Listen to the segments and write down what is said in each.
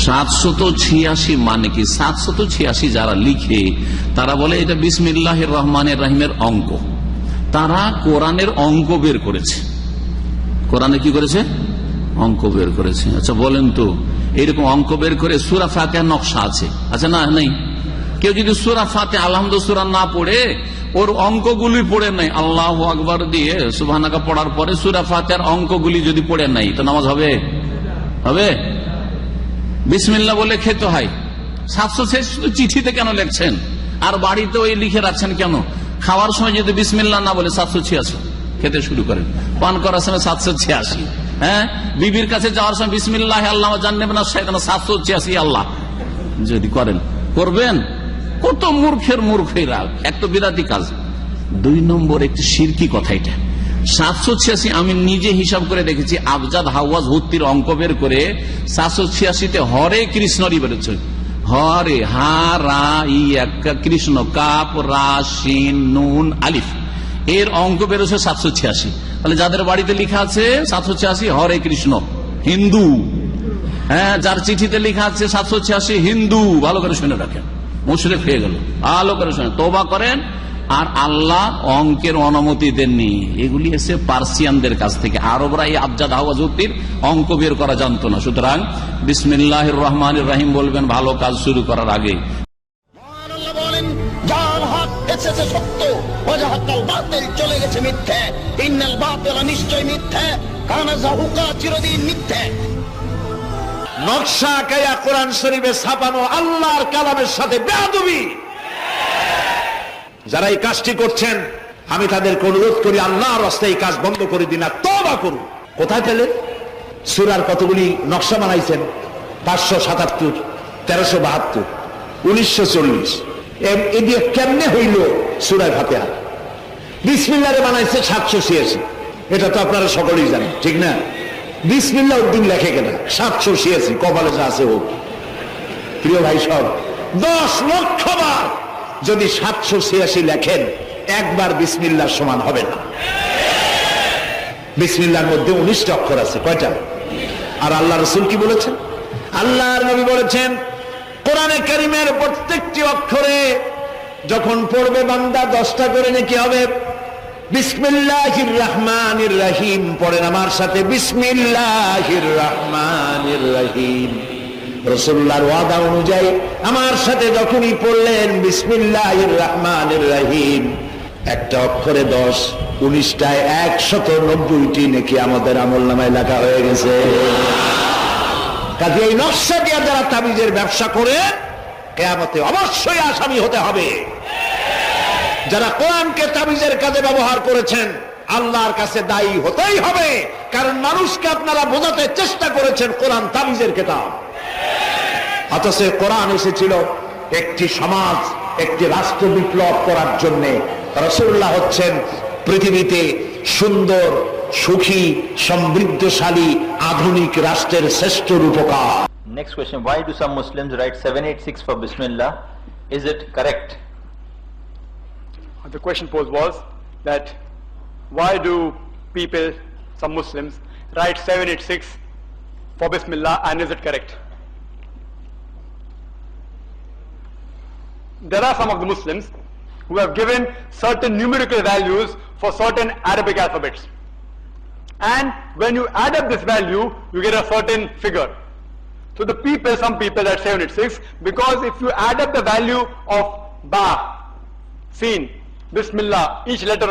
786 মানে কি? 786 যারা লিখে তারা বলে এটা বিসমিল্লাহির রহমানির রহিমের অঙ্ক। তারা কোরআনের অঙ্ক বের করেছে। কোরআনে কি করেছে? অঙ্ক বের করেছে। আচ্ছা বলেন তো, এরকম অঙ্ক বের করে সূরা ফাতিহার নকশা আছে? আচ্ছা না, নেই। কেউ যদি সূরা ফাতিহা আলহামদুলিল্লাহ সূরা না পড়ে, ওর অঙ্কগুলি পড়ে নাই, আল্লাহু আকবার দিয়ে সুবহানাকা পড়ার পরে সূরা ফাতিহার অঙ্কগুলি যদি পড়ে নাই, তো নামাজ হবে? হবে? বিসমিল্লাহ বলে খেতে হয়। 786 চিঠিতে কেন লিখছেন? আর বাড়িতে ওই লিখে রাখছেন কেন? খাওয়ার সময় যদি বিসমিল্লাহ না বলে 786 খেতে শুরু করেন, পান করার সময় 786, হ্যাঁ, বিবির কাছে যাওয়ার সময় বিসমিল্লাহ আল্লাহ জান্নাত না শয়তান 786 আল্লাহ যদি করেন, করবেন? কত মূর্খের মূর্খেরা, এক তো বিরাটি কাজ। 2 নম্বর একটি শিরকি কথা এটা। 786 আমি নিজে হিসাব করে দেখেছি, আবজাদ হাওয়াজ হুত্তির অঙ্ক বের করে 786-তে হরে কৃষ্ণরই বেরোচ্ছে। হরে, হা রা ই কৃষ্ণ, কাপ রা শিন নুন আলিফ, এর অঙ্ক বেরোচ্ছে 786। তাহলে যাদের বাড়িতে লেখা আছে 786 হরে কৃষ্ণ হিন্দু, হ্যাঁ, যার চিঠিতে লেখা আছে 786 হিন্দু, ভালো করে শুনে রাখেন, মুশরিক হয়ে গেল। ভালো করে শুনে তওবা করেন। আর আল্লাহ অঙ্কের অনুমতি দেননি, এগুলি এসে পার্সিয়ানদের কাছ থেকে। আরবরা এই আবজাদ হাওয়াজুতির অঙ্ক বের করা জানতো না। সুতরাং বিসমিল্লাহির রহমানির রহিম বলবেন ভালো কাজ শুরু করার আগে। বলেন যার হক এসেছে সত্য, ওয়াজাহাকাল বাতিল চলে গেছে মিথ্যা। ইন্নাল বাতিলা নিশ্চয় মিথ্যা, কানা যাহুকা চিরদিন মিথ্যা। নকশা আঁকায়া কোরআন শরীফে ছাপানো আল্লাহর কালামের সাথে বেয়াদবি। যারা এই কাজটি করছেন আমি তাদেরকে অনুরোধ করি, আল্লাহর রাস্তায় এই কাজ বন্ধ করে দিন, আর তওবা করুন। কোথায় পেলেন? সূরার কতগুলি নকশা বানাইছেন? 577, 1372, 1940। এ দিয়ে কেমনে হইল সূরা ফাতিহা? বিসমিল্লাহরে বানাইছে 786, এটা তো আপনারা সকলেই জানেন, ঠিক না? বিসমিল্লাহ উদ্দিন লেখে কেনা 786, কপালে যা আছে হোক। প্রিয় ভাই সব, 10 লক্ষ বার যদি 786 লেখেন, একবার বিসমিল্লাহর সমান হবে না। বিসমিল্লাহর মধ্যে 19টা অক্ষর আছে, কয়টা? আর আল্লাহ রাসূল কি বলেছেন? আল্লাহর নবী বলেছেন, কোরআনে কারীমের প্রত্যেকটি অক্ষরে যখন পড়বে বান্দা 10টা করে নেকি হবে। বিসমিল্লাহির রহমানির রহিম পড়েন আমার সাথে, বিসমিল্লাহির রহমানির রহিম। রাসূলুল্লাহর ওয়াদা অনুযায়ী আমার সাথে যখনই পড়লেন বিসমিল্লাহির রহমানির রহিম, একটা অক্ষরে 10, 19টায় 190টি নেকি আমাদের আমলনামায় লেখা হয়ে গেছে। কাজে এই নকশা দিয়ে যারা তাবিজের ব্যবসা করে কিয়ামতে অবশ্যই আসামি হতে হবে। যারা কোরআনকে তাবিজের কাজে ব্যবহার করেছেন আল্লাহর কাছে দায়ী হতেই হবে, কারণ মানুষকে আপনারা বোঝাতে চেষ্টা করেছেন কোরআন তাবিজের কিতাব। অথচ কোরআন এসেছিল একটি সমাজ, একটি রাষ্ট্র বিপ্লব করার জন্য। রাসূলুল্লাহ হচ্ছেন পৃথিবীতে সুন্দর, সুখী, সমৃদ্ধশালী আধুনিক রাষ্ট্রের শ্রেষ্ঠ রূপকার। Next question: why do some Muslims write 786 for Bismillah? Is it correct? The question posed was that why do people, some Muslims, write 786 for Bismillah, and is it correct? There are some of the Muslims who have given certain numerical values for certain Arabic alphabets, and when you add up this value you get a certain figure. So the people, some people write 786 because if you add up the value of Ba, Sin, Bismillah, each letter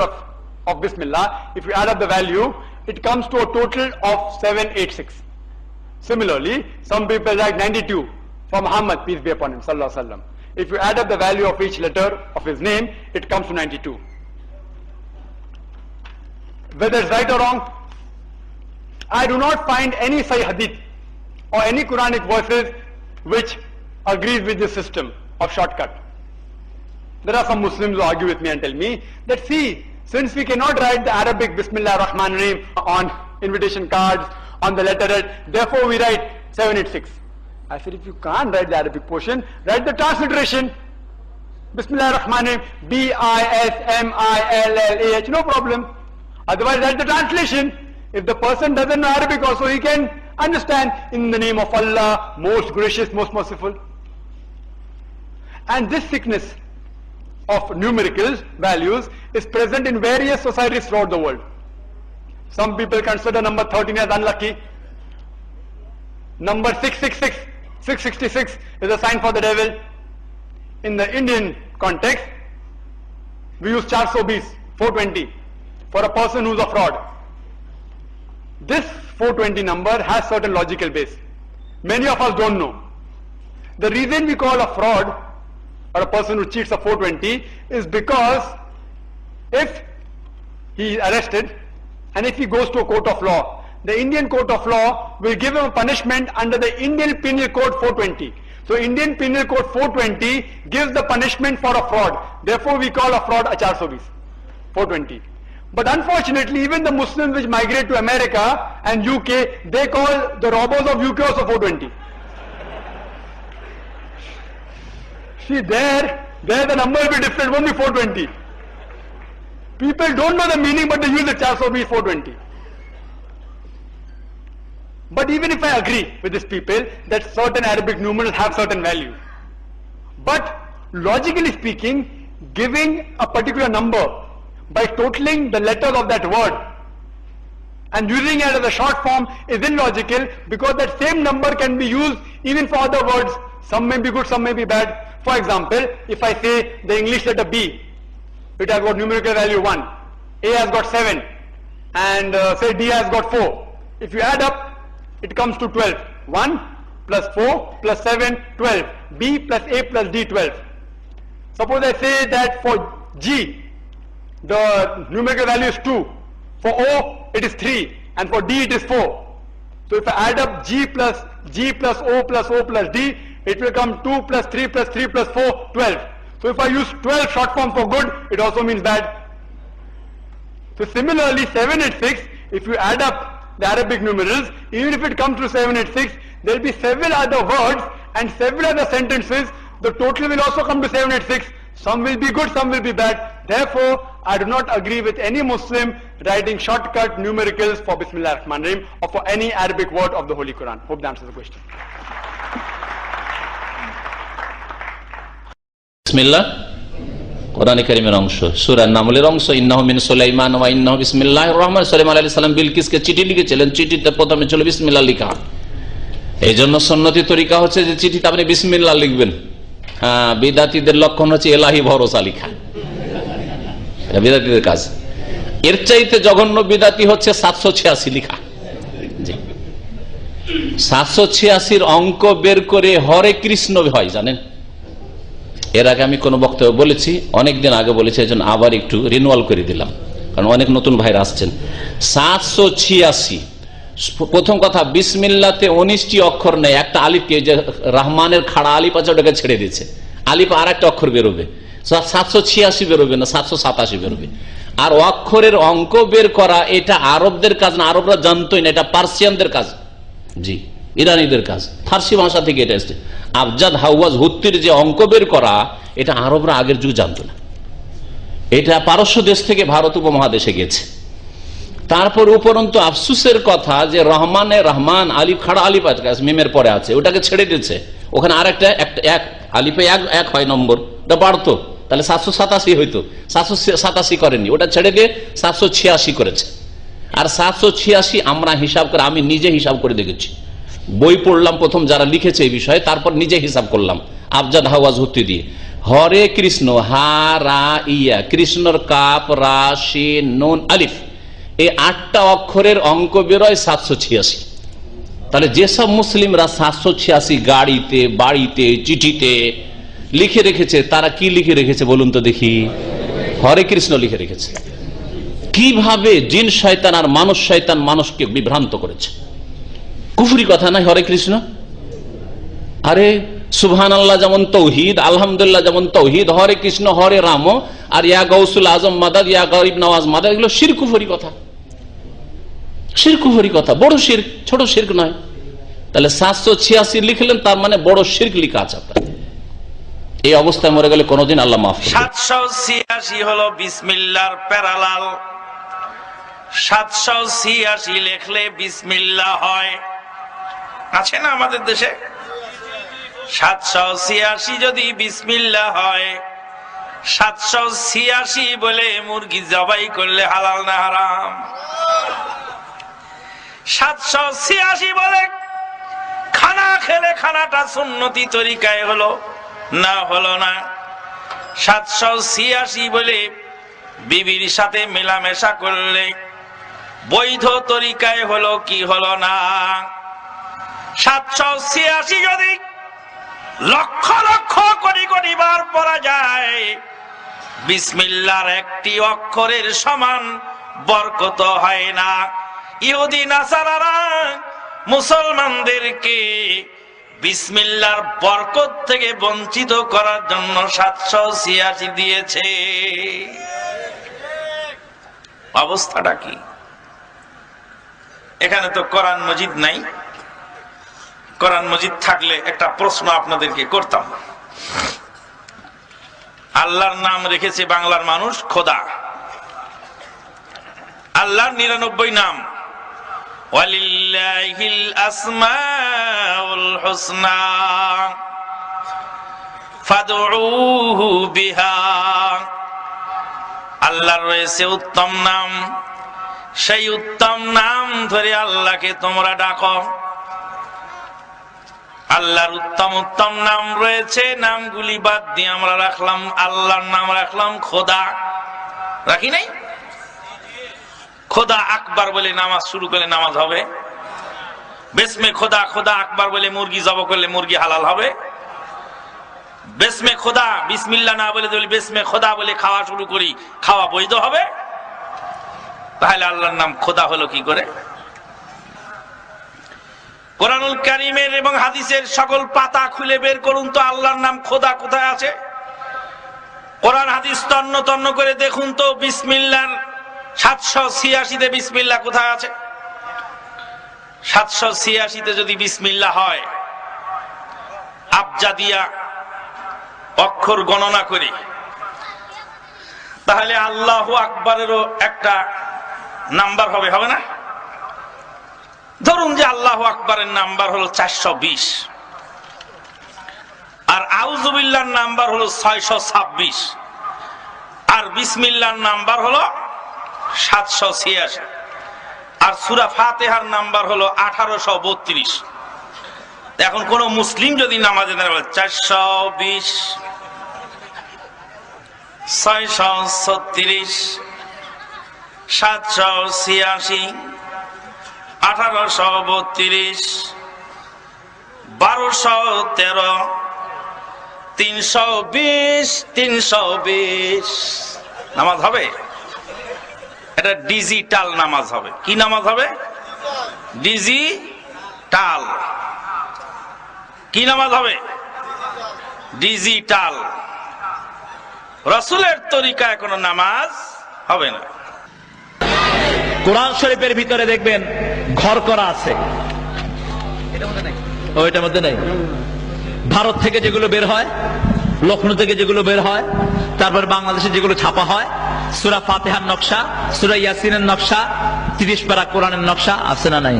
of Bismillah, if you add up the value, it comes to a total of 786. Similarly, some people write 92 for Muhammad, peace be upon him, sallallahu alaihi wasallam. If you add up the value of each letter of his name, it comes to 92. Whether it's right or wrong, I do not find any Sahih Hadith or any Quranic verses which agrees with this system of shortcut. There are some Muslims who argue with me and tell me that, see, since we cannot write the Arabic Bismillah Rahman Rahim on invitation cards, on the letterhead, therefore we write 786. I said, if you can't write the Arabic portion, write the transliteration. Bismillah Rahman Rahim, Bismillah, no problem. Otherwise write the translation. If the person doesn't know Arabic also, he can understand, in the name of Allah, most gracious, most merciful. And this sickness of numericals, values, is present in various societies throughout the world. Some people consider number 13 as unlucky. Number 666, 666 is a sign for the devil. In the Indian context, we use 420, 420 for a person who's a fraud. This 420 number has certain logical base. Many of us don't know. The reason we call a fraud or a person who cheats a 420 is because if he is arrested and if he goes to a court of law, the Indian court of law will give him a punishment under the Indian Penal Code 420. So Indian Penal Code 420 gives the punishment for a fraud. Therefore we call a fraud a 420, 420. But unfortunately, even the Muslims which migrate to America and UK, they call the robbers of UK also 420. See, there the number will be different, only 420. People don't know the meaning, but they use the 420, 420. But even if I agree with these people that certain Arabic numerals have certain value, but logically speaking, giving a particular number by totaling the letters of that word and using it as a short form is illogical, because that same number can be used even for other words. Some may be good, some may be bad. For example, if I say the English letter B, it has got numerical value 1, A has got 7, and say D has got 4. If you add up, it comes to 12. 1 plus 4 plus 7, 12. B plus A plus D, 12. Suppose I say that for G, the numerical value is 2. For O, it is 3. And for D, it is 4. So if I add up G plus O plus O plus D, it will come 2 plus 3 plus 3 plus 4, 12. So if I use 12 short form for good, it also means bad. So similarly, 786, if you add up the Arabic numerals, even if it comes to 786, there will be several other words and several other sentences. The total will also come to 786. Some will be good, some will be bad. Therefore, I do not agree with any Muslim writing shortcut numericals for Bismillah ar-Rahman ar-Rahim or for any Arabic word of the Holy Quran. Hope that answers the question. বিসমিল্লাহ কোরআন কারীমের অংশ, সূরা নামলের অংশ। ইন্নাহু মিন সুলাইমান ওয়া ইন্নাহু বিসমিল্লাহির রহমানির সুলাইমান আলাইহিস সালাম বিলকিসকে চিঠি লিখেছিলেন, চিঠিতে প্রথমে ছিল বিসমিল্লাহ লেখা। এই জন্য সুন্নতি তরিকা হচ্ছে যে চিঠিতে আপনি বিসমিল্লাহ লিখবেন। হ্যাঁ, বিদাতীদের লক্ষণ হচ্ছে এলাহি ভরসা লেখা, এটা বিদাতীদের কাজ। এর চাইতে জঘন্য বিদাতি হচ্ছে 786 লেখা। জি, 786 অঙ্ক বের করে হরে কৃষ্ণ হয়, জানেন? এর আগে আমি কোনো বক্তব্য বলেছি, অনেকদিন আগে বলেছি, এই জন্য আবার একটু রিনুয়াল করে দিলাম, কারণ অনেক নতুন ভাইরা আসছেন। 786, প্রথম কথা, বিসমিল্লাতে 19টি অক্ষর নেই, একটা আলিফকে, যে রহমানের খাড়া আলিফ আছে ওটাকে ছেড়ে দিচ্ছে, আলিফ আর একটা অক্ষর বেরোবে, 786 বেরোবে না, 787 বেরোবে। আর অক্ষরের অঙ্ক বের করা এটা আরবদের কাজ না, আরবরা জানতোই না, এটা পার্সিয়ানদের কাজ, জি, ইরানিদের কাজ, ফার্সি ভাষা থেকে এটা এসছে। আবজাদ হাওয়াজ হুত্তির যে অঙ্ক বের করা, এটা আরবরা আগের যুগ জানতো না, এটা পারস্য দেশ থেকে ভারত উপমহাদেশে গেছে। তারপর উপরন্তু আফসুসের কথা যে রহমান আলিফ খাড়া আলিফ আছে, মিমের পরে আছে, ওটাকে ছেড়ে দিচ্ছে, ওখানে আর একটা এক আলিফে এক হয় নম্বর, ওটা বাড়তো, তাহলে 787 হইতো, 787 করেনি, ওটা ছেড়ে দিয়ে 786 করেছে। আর 786 আমরা হিসাব করে, আমি নিজে হিসাব করে দেখেছি, বই পড়লাম প্রথম যারা লিখেছে এই বিষয়ে, তারপর নিজে হিসাব করলাম আবজাদ হাওয়াজ হুত্তি দিয়ে। হরে কৃষ্ণ, হা রা ইয়া, কৃষ্ণর কাপ রা শিন নুন আলিফ, এই 8টা অক্ষরের অঙ্ক বেরোয় 786। তাহলে যেসব মুসলিমরা 786 গাড়িতে, বাড়িতে, চিঠিতে লিখে রেখেছে, তারা কি লিখে রেখেছে বলুন তো দেখি? হরে কৃষ্ণ লিখে রেখেছে। কিভাবে জিন শয়তান আর মানুষ শয়তান মানুষকে বিভ্রান্ত করেছে! কুফরি কথা নাই হরে কৃষ্ণ। আরে সুবহানাল্লাহ যেমন তৌহিদ, আলহামদুলিল্লাহ যেমন তৌহিদ, হরে কৃষ্ণ, হরে রাম, আর ইয়া গৌসুল আজম মাদাদ, ইয়া গরিব নওয়াজ মাদাদ, এগুলো শিরক কুফরি কথা, শিরক কুফরি কথা, বড় শিরক, ছোট শিরক নয়। তাহলে 786 লিখলেন, তার মানে বড় শিরক লিখা আছে আপনার। এই অবস্থায় মরে গেলে কোনোদিন আল্লাহ মাফ করবে। 786 হলো বিসমিল্লাহর প্যারালাল। 786 লিখলে বিসমিল্লাহ হয়। আছে না আমাদের দেশে? 786 যদি বিসমিল্লাহ হয়, 786 বলে মুরগি জবাই করলে হালাল না হারাম? 786 বলে খানা খেলে খানাটা সুন্নতি তরিকায় হলো না হলো না? 786 বলে বিবির সাথে মেলামেশা করলে বৈধ তরিকায় হলো কি হলো না? 786 যদি লক্ষ লক্ষ কোটি কোটি বার পড়া যায়, বিসমিল্লাহর একটি অক্ষরের সমান বরকত হয় না। ইহুদি নাসারারা মুসলমানদেরকে বিসমিল্লাহর বরকত থেকে বঞ্চিত করার জন্য 786 দিয়েছে। অবস্থাটা কি? এখানে তো কোরআন মজিদ নাই। কোরআন মজিদ থাকলে একটা প্রশ্ন আপনাদেরকে করতাম। আল্লাহর নাম রেখেছে বাংলার মানুষ খোদা। আল্লাহর 99 নাম, ওয়ালিল্লাহিল আসমাউল হুসনা ফাদউহু বিহা। আল্লাহর রয়েছে উত্তম নাম, সেই উত্তম নাম ধরে আল্লাহকে তোমরা ডাকো। আল্লাহর উত্তম উত্তম নাম রয়েছে, নামগুলি বাদ দিয়ে আমরা রাখলাম আল্লাহর নাম রাখলাম খোদা। রাখি নাই? খোদা আকবার বলে নামাজ শুরু করলে নামাজ হবে? বেসমে খোদা খোদা আকবার বলে মুরগি জবাই করলে মুরগি হালাল হবে? বেসমে খোদা বিসমিল্লাহ না বলে যদি বেসমে খোদা বলে খাওয়া শুরু করি, খাওয়া বৈধ হবে? তাহলে আল্লাহর নাম খোদা হলো কি করে? কোরআনুল কারীমের এবং হাদিসের সকল পাতা খুলে বের করুন তো আল্লাহর নাম খোদা কোথায় আছে। কোরআন হাদিস তন্ন তন্ন করে দেখুন তো বিসমিল্লাহর 786 বিসমিল্লাহ কোথায় আছে? 786 যদি বিসমিল্লাহ হয়, আবজাদিয়া অক্ষর গণনা করি, তাহলে আল্লাহু আকবারেরও একটা নাম্বার হবে, হবে না? ধরুন যে আল্লাহু আকবারের নাম্বার হলো 420 আর আউযুবিল্লাহর নাম্বার হলো 626 আর বিসমিল্লাহর নাম্বার হলো 786 আর সূরা ফাতিহার নাম্বার হলো 1832। এখন কোন মুসলিম যদি নামাজে দাঁড়ায় 420 636 786 1832 1213 320 320 নামাজ হবে? এটা ডিজিটাল নামাজ হবে। কি নামাজ হবে? ডিজিটাল। কি নামাজ হবে? ডিজিটাল। রাসূলের তরিকায় কোনো নামাজ হবে না। কোরআন শরীফের ভিতরে দেখবেন ঘর করা আছে, ওইটার মধ্যে নাই। ভারত থেকে যেগুলো বের হয়, লখনৌ থেকে যেগুলো বের হয়, তারপর বাংলাদেশে যেগুলো ছাপা হয়, সূরা ফাতিহার নকশা, সূরা ইয়াসিনের নকশা, 30 পারা কোরআনের নকশা আছে না নাই?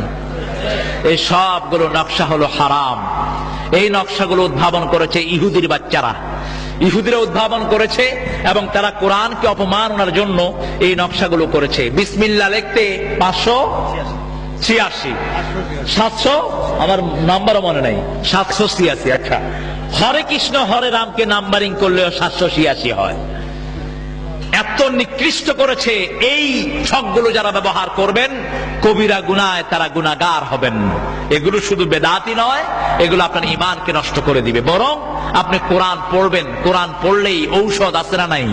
এই সবগুলো নকশা হলো হারাম। এই নকশাগুলো উদ্ভাবন করেছে ইহুদির বাচ্চারা। ইহুদিরা উদ্ভাবন করেছে এবং তারা কোরআনকে অপমাননার জন্য এই নকশাগুলো করেছে। বিসমিল্লাহ লিখতে 586, 700 আমার নাম্বারও মনে নাই, 786। আচ্ছা, হরে কৃষ্ণ হরে রামকে নাম্বারিং করলেও 786 হয়। এত নিকৃষ্ট করেছে। এই ছকগুলো যারা ব্যবহার করবেন কবিরা গুনায় তারা গুনাহগার হবেন। এগুলো শুধু বেদাতি নয়, এগুলো আপনার ঈমানকে নষ্ট করে দিবে। বরং আপনি কোরআন পড়বেন, কোরআন পড়লেই ঔষধ আছে না নাই?